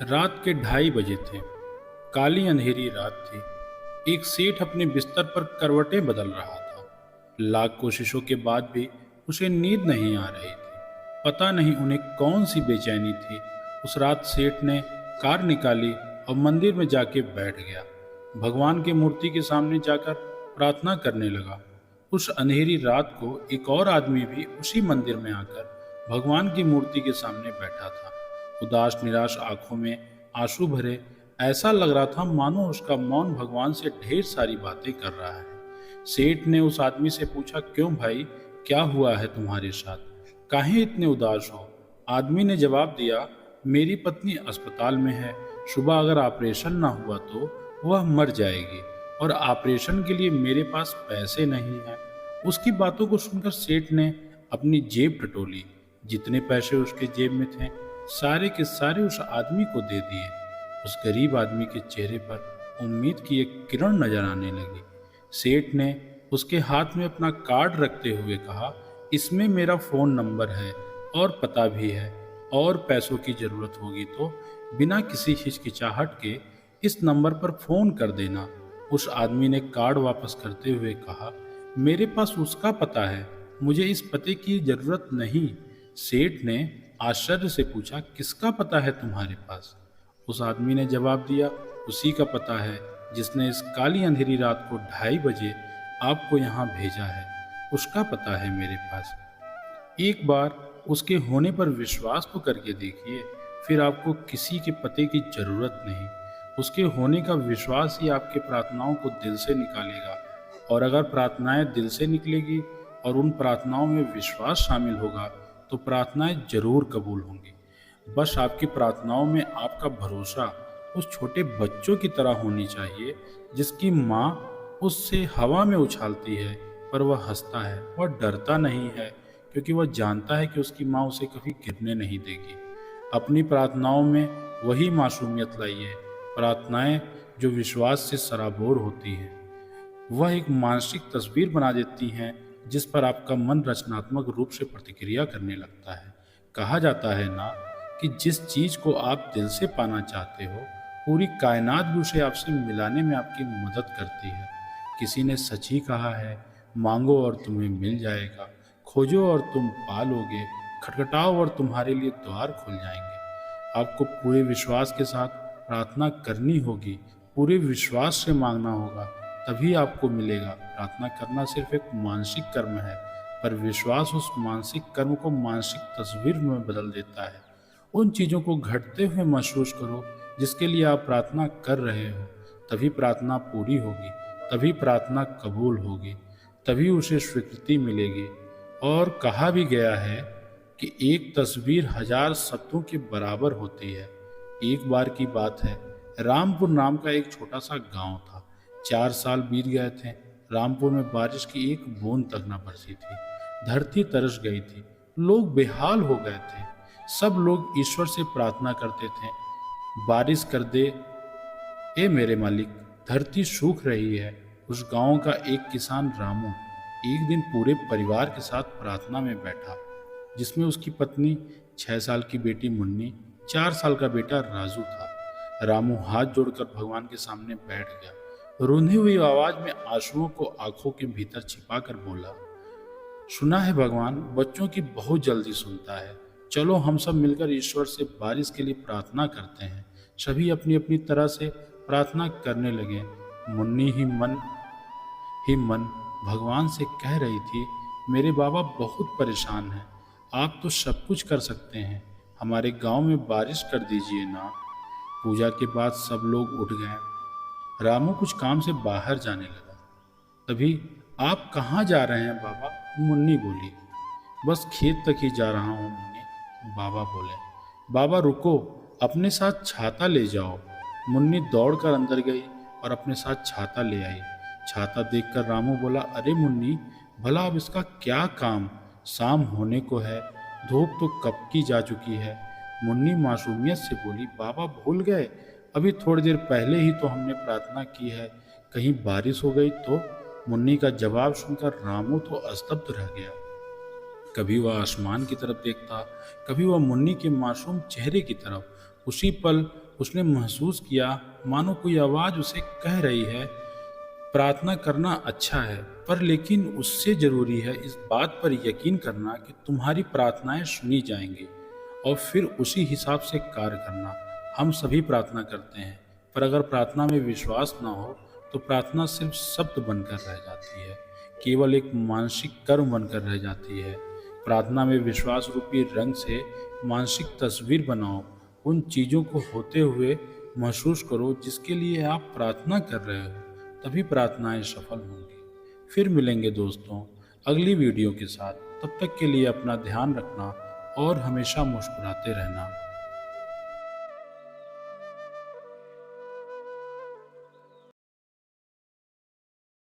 रात के 2:30 बजे थे। काली अंधेरी रात थी। एक सेठ अपने बिस्तर पर करवटें बदल रहा था। लाख कोशिशों के बाद भी उसे नींद नहीं आ रही थी। पता नहीं उन्हें कौन सी बेचैनी थी। उस रात सेठ ने कार निकाली और मंदिर में जाके बैठ गया। भगवान की मूर्ति के सामने जाकर प्रार्थना करने लगा। उस अंधेरी रात को एक और आदमी भी उसी मंदिर में आकर भगवान की मूर्ति के सामने बैठा था। उदास निराश आंखों में आंसू भरे। ऐसा लग रहा था मानो उसका मौन भगवान से ढेर सारी बातें कर रहा है। सेठ ने उस आदमी से पूछा, क्यों भाई, क्या हुआ है तुम्हारे साथ? काहे इतने उदास हो? आदमी ने जवाब दिया, मेरी पत्नी अस्पताल में है। सुबह अगर ऑपरेशन ना हुआ तो वह मर जाएगी और ऑपरेशन के लिए मेरे पास पैसे नहीं हैं। उसकी बातों को सुनकर सेठ ने अपनी जेब टटोली। जितने पैसे उसके जेब में थे सारे के सारे उस आदमी को दे दिए। उस गरीब आदमी के चेहरे पर उम्मीद की एक किरण नजर आने लगी। सेठ ने उसके हाथ में अपना कार्ड रखते हुए कहा, इसमें मेरा फ़ोन नंबर है और पता भी है, और पैसों की ज़रूरत होगी तो बिना किसी हिचकिचाहट के इस नंबर पर फ़ोन कर देना। उस आदमी ने कार्ड वापस करते हुए कहा, मेरे पास उसका पता है, मुझे इस पते की ज़रूरत नहीं। सेठ ने आश्चर्य से पूछा, किसका पता है तुम्हारे पास? उस आदमी ने जवाब दिया, उसी का पता है जिसने इस काली अंधेरी रात को 2:30 बजे आपको यहाँ भेजा है। उसका पता है मेरे पास। एक बार उसके होने पर विश्वास तो करके देखिए, फिर आपको किसी के पते की जरूरत नहीं। उसके होने का विश्वास ही आपके प्रार्थनाओं को दिल से निकालेगा, और अगर प्रार्थनाएं दिल से निकलेगी और उन प्रार्थनाओं में विश्वास शामिल होगा तो प्रार्थनाएं जरूर कबूल होंगी। बस आपकी प्रार्थनाओं में आपका भरोसा उस छोटे बच्चों की तरह होनी चाहिए जिसकी माँ उससे हवा में उछालती है पर वह हंसता है, वह डरता नहीं है क्योंकि वह जानता है कि उसकी माँ उसे कभी गिरने नहीं देगी। अपनी प्रार्थनाओं में वही मासूमियत लाइए, प्रार्थनाएं जो विश्वास से सराबोर होती हैं। वह एक मानसिक तस्वीर बना देती हैं जिस पर आपका मन रचनात्मक रूप से प्रतिक्रिया करने लगता है। कहा जाता है ना कि जिस चीज को आप दिल से पाना चाहते हो पूरी कायनात भी उसे आपसे मिलाने में आपकी मदद करती है। किसी ने सच ही कहा है, मांगो और तुम्हें मिल जाएगा, खोजो और तुम पालोगे, खटखटाओ और तुम्हारे लिए द्वार खुल जाएंगे। आपको पूरे विश्वास के साथ प्रार्थना करनी होगी, पूरे विश्वास से मांगना होगा, तभी आपको मिलेगा। प्रार्थना करना सिर्फ एक मानसिक कर्म है, पर विश्वास उस मानसिक कर्म को मानसिक तस्वीर में बदल देता है। उन चीज़ों को घटते हुए महसूस करो जिसके लिए आप प्रार्थना कर रहे हो, तभी प्रार्थना पूरी होगी, तभी प्रार्थना कबूल होगी, तभी उसे स्वीकृति मिलेगी। और कहा भी गया है कि एक तस्वीर 1000 शब्दों के बराबर होती है। एक बार की बात है, रामपुर नाम का एक छोटा सा गांव था। 4 साल बीत गए थे। रामपुर में बारिश की एक बूंद तक न बरसी थी। धरती तरस गई थी, लोग बेहाल हो गए थे। सब लोग ईश्वर से प्रार्थना करते थे, बारिश कर दे ए मेरे मालिक, धरती सूख रही है। उस गांव का एक किसान रामू एक दिन पूरे परिवार के साथ प्रार्थना में बैठा, जिसमें उसकी पत्नी, 6 साल की बेटी मुन्नी, 4 साल का बेटा राजू था। रामू हाथ जोड़कर भगवान के सामने बैठ गया। रूंधी हुई आवाज में आंसुओं को आंखों के भीतर छिपाकर बोला, सुना है भगवान, बच्चों की बहुत जल्दी सुनता है। चलो हम सब मिलकर ईश्वर से बारिश के लिए प्रार्थना करते हैं। सभी अपनी अपनी तरह से प्रार्थना करने लगे। मुन्नी ही मन भगवान से कह रही थी, मेरे बाबा बहुत परेशान हैं, आप तो सब कुछ कर सकते हैं, हमारे गांव में बारिश कर दीजिए ना। पूजा के बाद सब लोग उठ गए। रामू कुछ काम से बाहर जाने लगा। तभी, आप कहाँ जा रहे हैं बाबा? मुन्नी बोली। बस खेत तक ही जा रहा हूँ मुन्नी, बाबा बोले। बाबा रुको, अपने साथ छाता ले जाओ। मुन्नी दौड़कर अंदर गई और अपने साथ छाता ले आई। छाता देखकर रामू बोला, अरे मुन्नी, भला अब इसका क्या काम? शाम होने को है, धूप तो कब की जा चुकी है। मुन्नी मासूमियत से बोली, बाबा भूल गए, अभी थोड़ी देर पहले ही तो हमने प्रार्थना की है, कहीं बारिश हो गई तो? मुन्नी का जवाब सुनकर रामू तो स्तब्ध रह गया। कभी वह आसमान की तरफ देखता, कभी वह मुन्नी के मासूम चेहरे की तरफ। उसी पल उसने महसूस किया मानो कोई आवाज़ उसे कह रही है, प्रार्थना करना अच्छा है, पर लेकिन उससे ज़रूरी है इस बात पर यकीन करना कि तुम्हारी प्रार्थनाएं सुनी जाएंगी और फिर उसी हिसाब से कार्य करना। हम सभी प्रार्थना करते हैं, पर अगर प्रार्थना में विश्वास ना हो तो प्रार्थना सिर्फ शब्द बनकर रह जाती है, केवल एक मानसिक कर्म बनकर रह जाती है। प्रार्थना में विश्वास रूपी रंग से मानसिक तस्वीर बनाओ, उन चीज़ों को होते हुए महसूस करो जिसके लिए आप प्रार्थना कर रहे हो, तभी प्रार्थनाएं सफल होंगी। फिर मिलेंगे दोस्तों अगली वीडियो के साथ। तब तक के लिए अपना ध्यान रखना और हमेशा मुस्कुराते रहना।